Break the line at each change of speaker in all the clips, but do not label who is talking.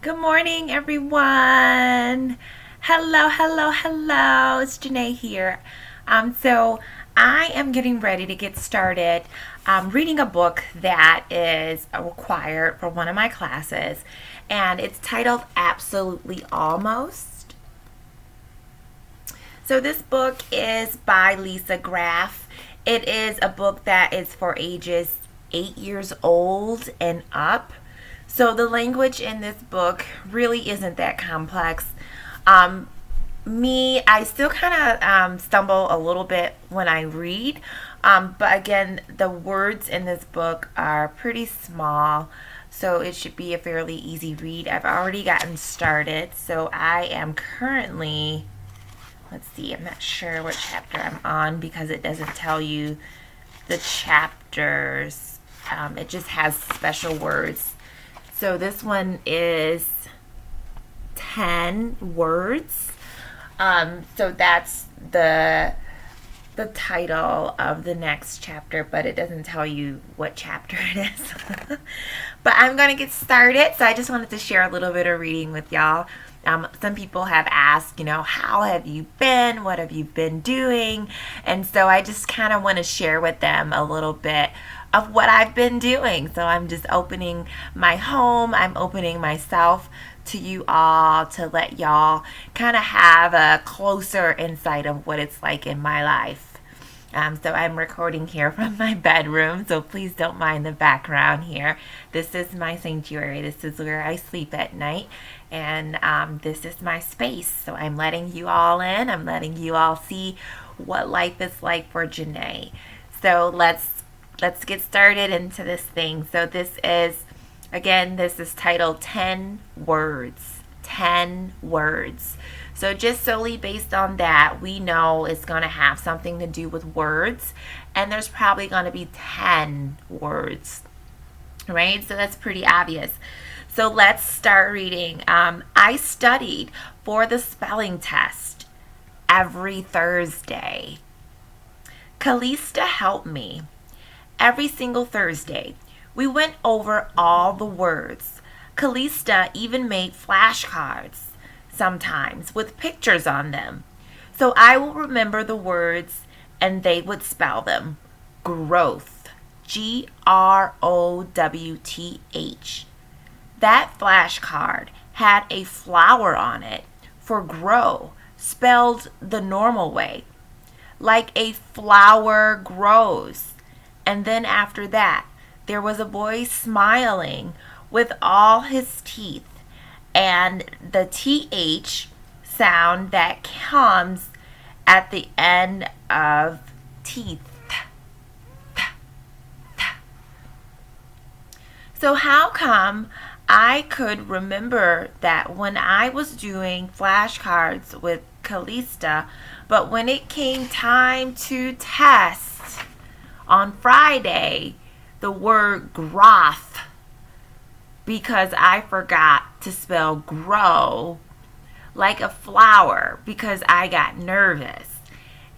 Good morning, everyone. Hello, hello, hello. It's Janay here. So I am getting ready to get started reading a book that is required for one of my classes, and it's titled Absolutely Almost. So this book is by Lisa Graff. It is a book that is for ages 8 years old and up. So the language in this book really isn't that complex. I still kind of stumble a little bit when I read. But again, the words in this book are pretty small. So it should be a fairly easy read. I've already gotten started. So I am currently, let's see, I'm not sure what chapter I'm on because it doesn't tell you the chapters. It just has special words. So this one is 10 words. So that's the title of the next chapter, but it doesn't tell you what chapter it is. But I'm going to get started. So I just wanted to share a little bit of reading with y'all. Some people have asked, how have you been? What have you been doing? And so I just kind of want to share with them a little bit of what I've been doing. So I'm just opening my home. I'm opening myself to you all to let y'all kind of have a closer insight of what it's like in my life. So I'm recording here from my bedroom, so please don't mind the background here. This is my sanctuary. This is where I sleep at night, and this is my space. So I'm letting you all in. I'm letting you all see what life is like for Janay. So let's get started into this thing. So this is titled 10 Words. 10 Words. So just solely based on that, we know it's going to have something to do with words. And there's probably going to be 10 words. Right? So that's pretty obvious. So let's start reading. I studied for the spelling test every Thursday. Callista helped me. Every single Thursday, we went over all the words. Callista even made flashcards sometimes with pictures on them. So I will remember the words and they would spell them. Growth. Growth. That flashcard had a flower on it for grow, spelled the normal way. Like a flower grows. And then after that, there was a boy smiling with all his teeth. And the TH sound that comes at the end of teeth. So how come I could remember that when I was doing flashcards with Callista, but when it came time to test on Friday, the word groth, because I forgot to spell grow like a flower because I got nervous.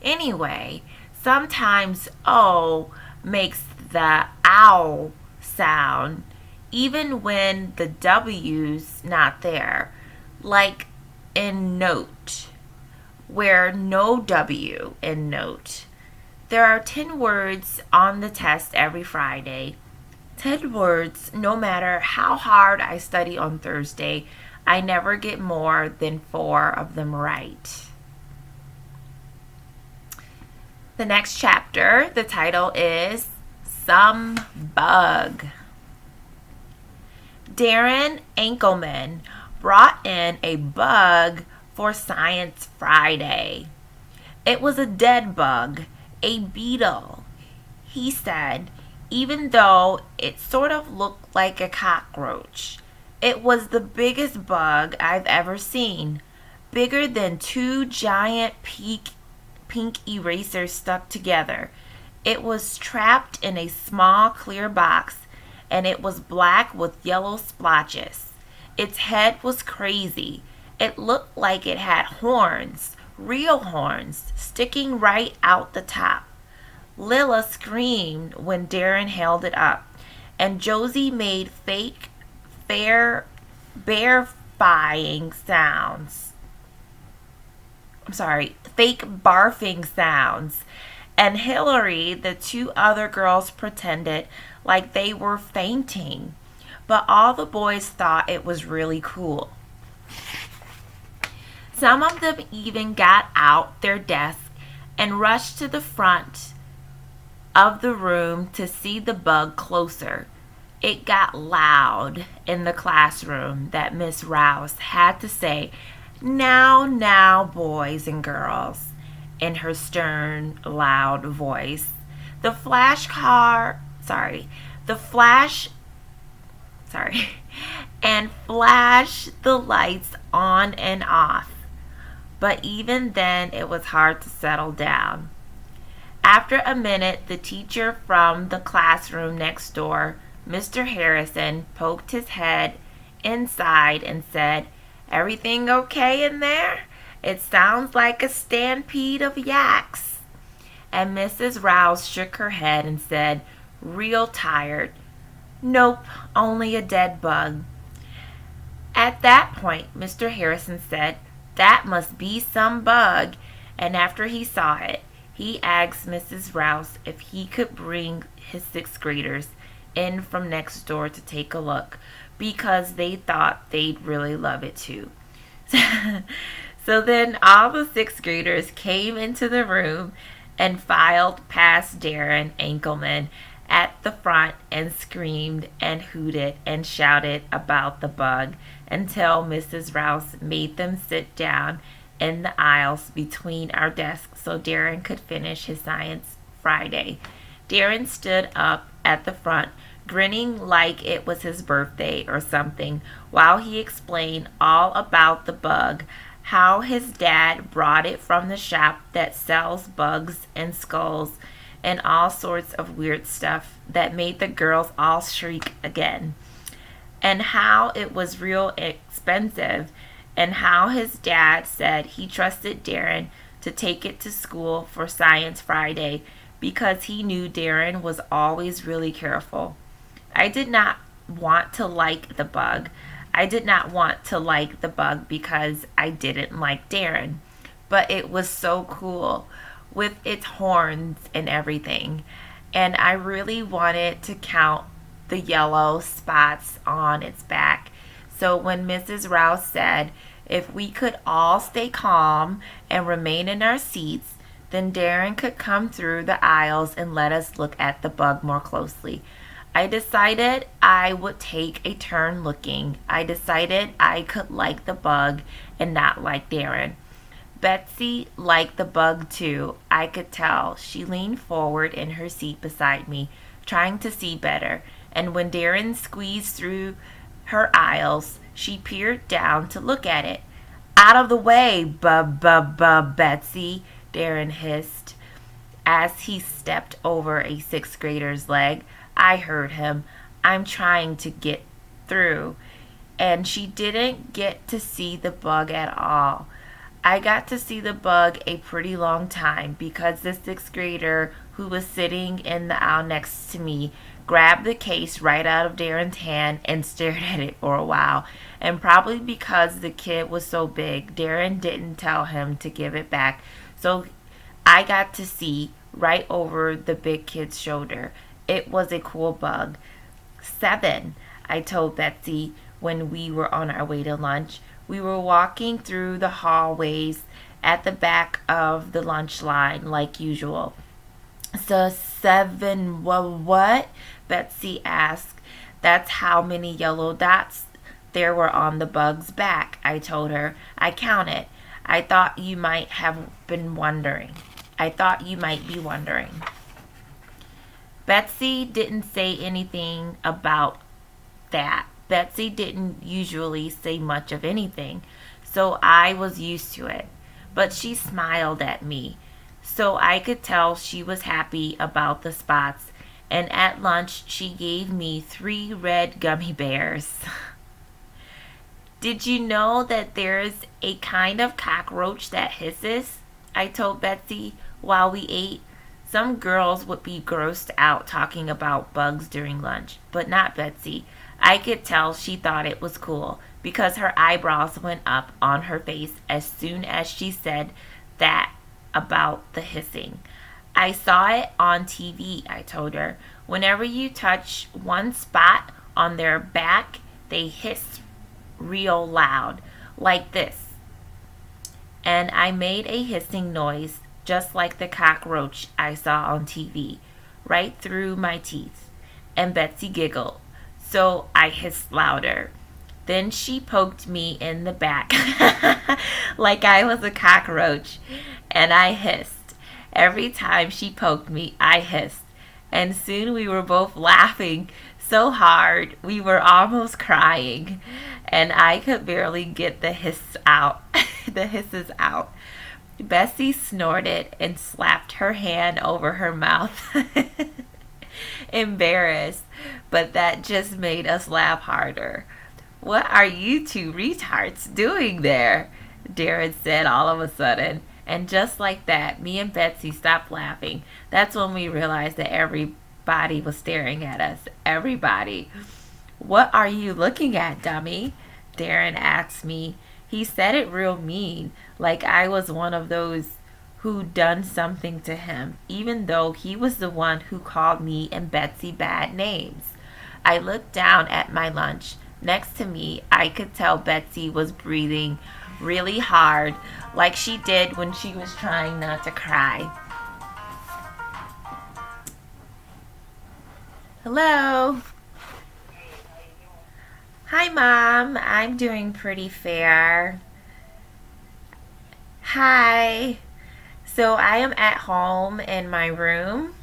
Anyway, sometimes O makes the ow sound even when the W's not there, like in note, where no W in note. There are 10 words on the test every Friday. 10 words, no matter how hard I study on Thursday, I never get more than 4 of them right. The next chapter, the title is Some Bug. Darren Ankelman brought in a bug for Science Friday. It was a dead bug, a beetle. He said, even though it sort of looked like a cockroach. It was the biggest bug I've ever seen, bigger than 2 giant pink erasers stuck together. It was trapped in a small clear box, and it was black with yellow splotches. Its head was crazy. It looked like it had horns, real horns, sticking right out the top. Lila screamed when Darren held it up, and Josie made fake bear barfing sounds. Fake barfing sounds. And Hillary, the two other girls, pretended like they were fainting. But all the boys thought it was really cool. Some of them even got out their desks and rushed to the front of the room to see the bug closer. It got loud in the classroom that Miss Rouse had to say, now, boys and girls," in her stern, loud voice. The flash, and flash the lights on and off. But even then, it was hard to settle down. After a minute, the teacher from the classroom next door, Mr. Harrison, poked his head inside and said, "Everything okay in there? It sounds like a stampede of yaks." And Mrs. Rouse shook her head and said, real tired, "Nope, only a dead bug." At that point, Mr. Harrison said, "That must be some bug." And after he saw it, he asked Mrs. Rouse if he could bring his sixth graders in from next door to take a look, because they thought they'd really love it too. So then all the sixth graders came into the room and filed past Darren Ankelman at the front and screamed and hooted and shouted about the bug until Mrs. Rouse made them sit down in the aisles between our desks so Darren could finish his Science Friday. Darren stood up at the front, grinning like it was his birthday or something, while he explained all about the bug, how his dad brought it from the shop that sells bugs and skulls and all sorts of weird stuff that made the girls all shriek again, and how it was real expensive, and how his dad said he trusted Darren to take it to school for Science Friday because he knew Darren was always really careful. I did not want to like the bug. Because I didn't like Darren, but it was so cool with its horns and everything, and I really wanted to count the yellow spots on its back. So when Mrs. Rouse said if we could all stay calm and remain in our seats, then Darren could come through the aisles and let us look at the bug more closely. I decided I would take a turn looking. I decided I could like the bug and not like Darren. Betsy liked the bug too. I could tell. She leaned forward in her seat beside me, trying to see better, and when Darren squeezed through her aisles, she peered down to look at it. "Out of the way, Betsy," Darren hissed as he stepped over a sixth grader's leg. I heard him. "I'm trying to get through." And she didn't get to see the bug at all. I got to see the bug a pretty long time because the sixth grader who was sitting in the aisle next to me grabbed the case right out of Darren's hand and stared at it for a while. And probably because the kid was so big, Darren didn't tell him to give it back. So I got to see right over the big kid's shoulder. It was a cool bug. 7, I told Betsy when we were on our way to lunch. We were walking through the hallways at the back of the lunch line like usual. "So 7, what?" Betsy asked. "That's how many yellow dots there were on the bug's back," I told her. "I counted. I thought you might be wondering." Betsy didn't say anything about that. Betsy didn't usually say much of anything, so I was used to it. But she smiled at me, so I could tell she was happy about the spots, and at lunch she gave me 3 red gummy bears. "Did you know that there's a kind of cockroach that hisses?" I told Betsy while we ate. Some girls would be grossed out talking about bugs during lunch, but not Betsy. I could tell she thought it was cool because her eyebrows went up on her face as soon as she said that about the hissing. I saw it on TV, I told her. Whenever you touch one spot on their back, they hiss real loud, like this. And I made a hissing noise, just like the cockroach I saw on TV, right through my teeth. And Betsy giggled, so I hissed louder. Then she poked me in the back like I was a cockroach, and I hissed. Every time she poked me, I hissed. And soon we were both laughing so hard we were almost crying, and I could barely get the the hisses out. Bessie snorted and slapped her hand over her mouth. Embarrassed, but that just made us laugh harder. What are you two retards doing there? Darren said all of a sudden. And just like that, me and Betsy stopped laughing. That's when we realized that everybody was staring at us. Everybody. What are you looking at, dummy? Darren asked me. He said it real mean, like I was one of those who done something to him, even though he was the one who called me and Betsy bad names. I looked down at my lunch. Next to me, I could tell Betsy was breathing really hard, like she did when she was trying not to cry. Hello. Hi, Mom. I'm doing pretty fair. Hi. So I am at home in my room.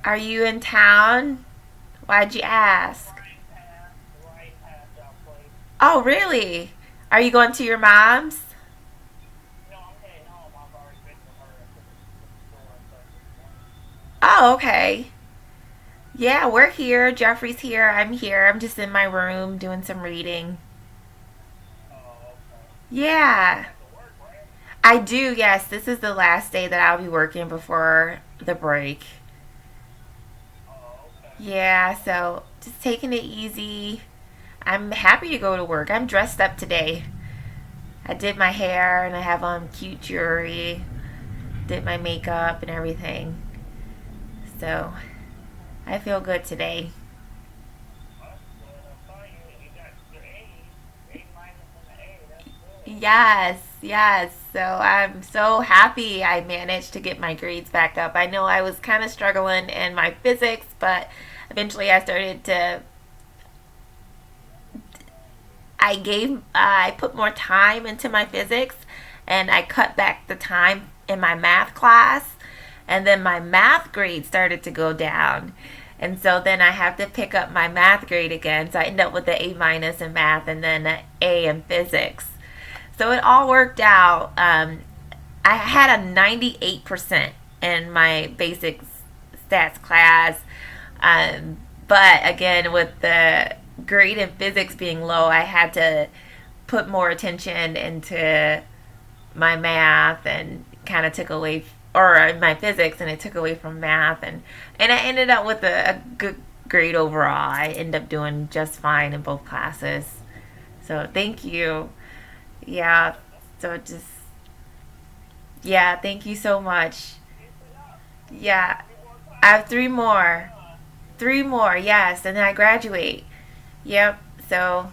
Are you in town? Why'd you ask? Oh, really? Are you going to your mom's? Oh, okay. Yeah, we're here. Jeffrey's here. I'm here. I'm just in my room doing some reading. Yeah, I do. Yes, this is the last day that I'll be working before the break. Yeah, so just taking it easy. I'm happy to go to work. I'm dressed up today. I did my hair and I have on cute jewelry, did my makeup and everything. So I feel good today. Yes, yes. So I'm so happy I managed to get my grades back up. I know I was kind of struggling in my physics, but eventually I put more time into my physics and I cut back the time in my math class, and then my math grade started to go down. And so then I have to pick up my math grade again. So I end up with an A minus in math and then an A in physics. So it all worked out. I had a 98% in my basic stats class. But again, with the grade in physics being low, I had to put more attention into my math and kind of took away, or my physics, and it took away from math. And I ended up with a good grade overall. I ended up doing just fine in both classes. So thank you. Yeah, so just, yeah, thank you so much. Yeah, I have three more. Three more, yes, and then I graduate. Yep, so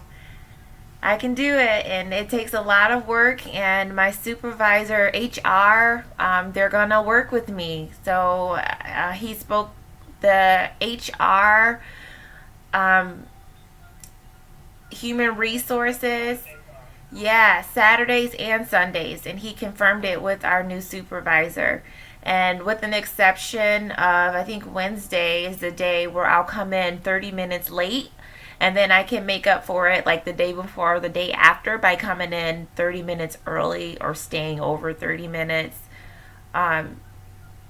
I can do it, and it takes a lot of work. And my supervisor, HR, they're gonna work with me. So he spoke the HR, um, human resources. Yeah, Saturdays and Sundays, and he confirmed it with our new supervisor. And with an exception of, I think Wednesday is the day where I'll come in 30 minutes late, and then I can make up for it like the day before or the day after by coming in 30 minutes early or staying over 30 minutes um,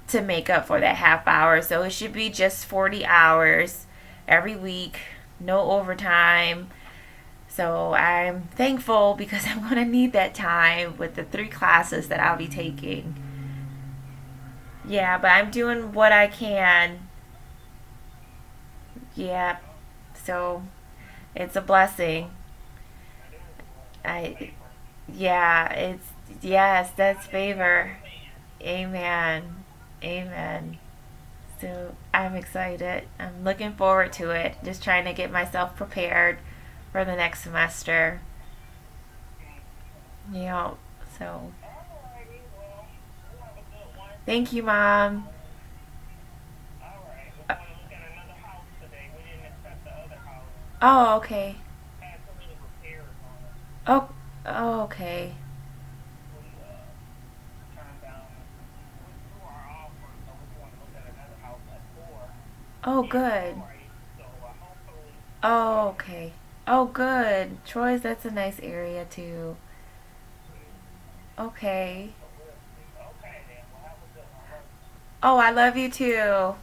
to make up for that half hour. So it should be just 40 hours every week, no overtime. So I'm thankful because I'm going to need that time with the three classes that I'll be taking. Yeah, but I'm doing what I can. Yeah. So it's a blessing. I yeah, it's yes, that's favor. Amen. Amen. So I'm excited. I'm looking forward to it. Just trying to get myself prepared for the next semester. You know, so thank you, Mom. Uh, Oh, okay. Oh, oh, okay. Oh, good. Oh, okay. Oh, good. Troy's, that's a nice area too. Okay. Oh, I love you too.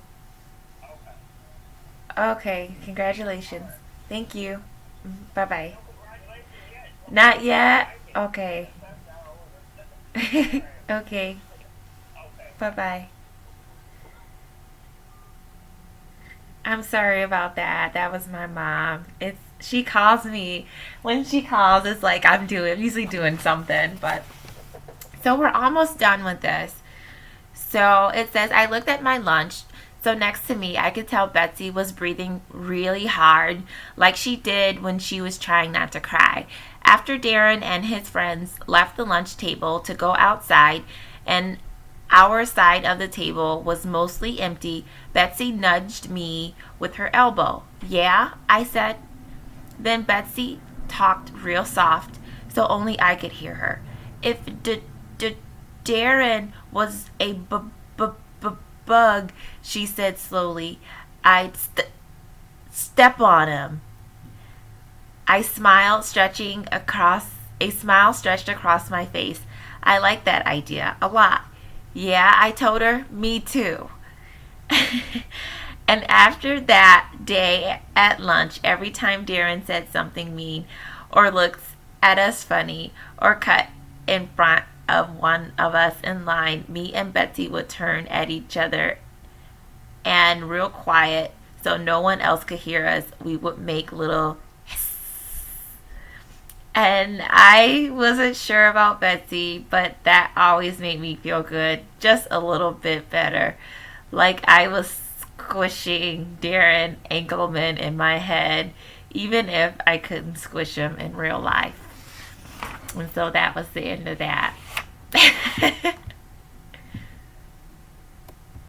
Okay, congratulations. Thank you. Bye bye. Not yet? Okay. Okay. Bye bye. I'm sorry about that. That was my mom. It's she calls me when she calls. It's like I'm usually doing something, but so we're almost done with this. So it says, I looked at my lunch. So next to me, I could tell Betsy was breathing really hard, like she did when she was trying not to cry. After Darren and his friends left the lunch table to go outside, and our side of the table was mostly empty, Betsy nudged me with her elbow. Yeah, I said. Then Betsy talked real soft, so only I could hear her. If Darren was a bug, she said slowly, I'd step on him. I smiled, stretching across a smile stretched across my face. I like that idea a lot. Yeah, I told her, me too. And after that day at lunch, every time Darren said something mean or looked at us funny or cut in front of one of us in line, me and Betsy would turn at each other and real quiet so no one else could hear us. We would make little hiss. And I wasn't sure about Betsy, but that always made me feel good, just a little bit better. Like I was squishing Darren Engelman in my head, even if I couldn't squish him in real life. And so that was the end of that.